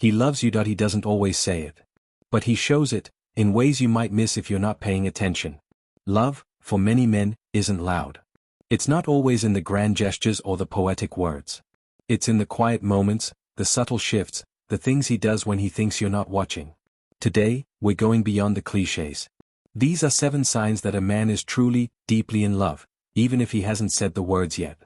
He loves you. He doesn't always say it. But he shows it, in ways you might miss if you're not paying attention. Love, for many men, isn't loud. It's not always in the grand gestures or the poetic words. It's in the quiet moments, the subtle shifts, the things he does when he thinks you're not watching. Today, we're going beyond the cliches. These are 7 signs that a man is truly, deeply in love, even if he hasn't said the words yet.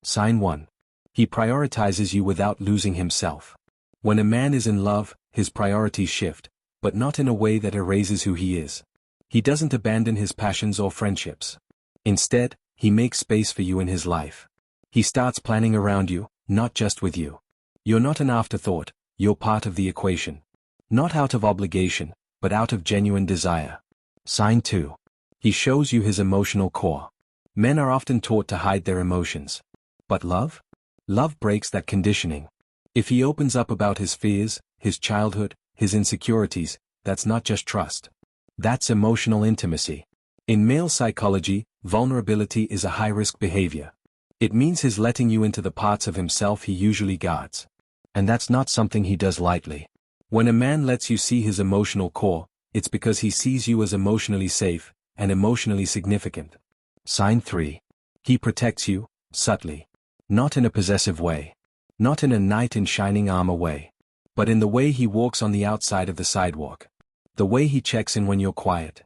Sign 1. He prioritizes you without losing himself. When a man is in love, his priorities shift, but not in a way that erases who he is. He doesn't abandon his passions or friendships. Instead, he makes space for you in his life. He starts planning around you, not just with you. You're not an afterthought, you're part of the equation. Not out of obligation, but out of genuine desire. Sign 2. He shows you his emotional core. Men are often taught to hide their emotions. But love? Love breaks that conditioning. If he opens up about his fears, his childhood, his insecurities, that's not just trust. That's emotional intimacy. In male psychology, vulnerability is a high-risk behavior. It means he's letting you into the parts of himself he usually guards. And that's not something he does lightly. When a man lets you see his emotional core, it's because he sees you as emotionally safe and emotionally significant. Sign 3. He protects you, subtly. Not in a possessive way. Not in a knight in shining armor way. But in the way he walks on the outside of the sidewalk. The way he checks in when you're quiet.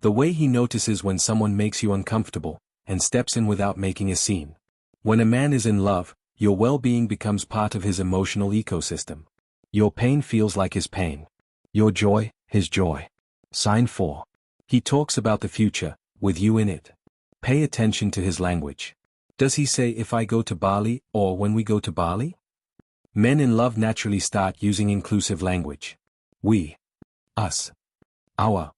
The way he notices when someone makes you uncomfortable, and steps in without making a scene. When a man is in love, your well-being becomes part of his emotional ecosystem. Your pain feels like his pain. Your joy, his joy. Sign 4. He talks about the future, with you in it. Pay attention to his language. Does he say if I go to Bali, or when we go to Bali? Men in love naturally start using inclusive language. We. Us. Our.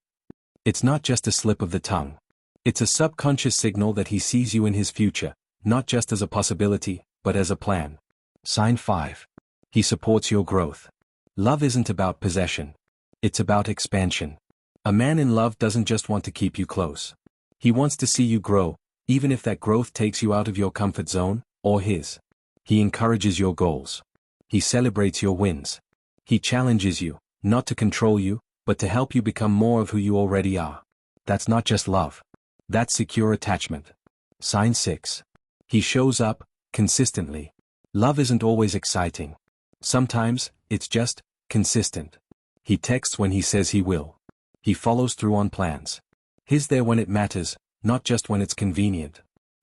It's not just a slip of the tongue. It's a subconscious signal that he sees you in his future, not just as a possibility, but as a plan. Sign 5. He supports your growth. Love isn't about possession. It's about expansion. A man in love doesn't just want to keep you close. He wants to see you grow, even if that growth takes you out of your comfort zone, or his. He encourages your goals. He celebrates your wins. He challenges you, not to control you, but to help you become more of who you already are. That's not just love. That's secure attachment. Sign 6. He shows up, consistently. Love isn't always exciting. Sometimes, it's just, consistent. He texts when he says he will. He follows through on plans. He's there when it matters, not just when it's convenient.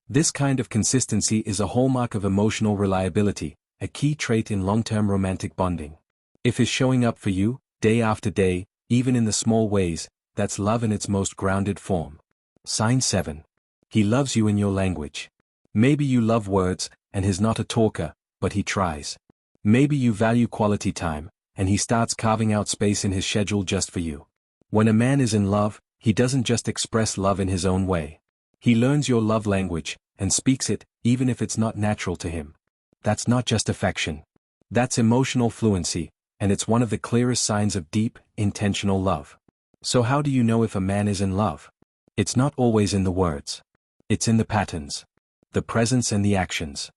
This kind of consistency is a hallmark of emotional reliability, a key trait in long-term romantic bonding. If he's showing up for you, day after day, even in the small ways, that's love in its most grounded form. Sign 7. He loves you in your language. Maybe you love words, and he's not a talker, but he tries. Maybe you value quality time, and he starts carving out space in his schedule just for you. When a man is in love, he doesn't just express love in his own way. He learns your love language, and speaks it, even if it's not natural to him. That's not just affection. That's emotional fluency, and it's one of the clearest signs of deep, intentional love. So how do you know if a man is in love? It's not always in the words. It's in the patterns. The presence and the actions.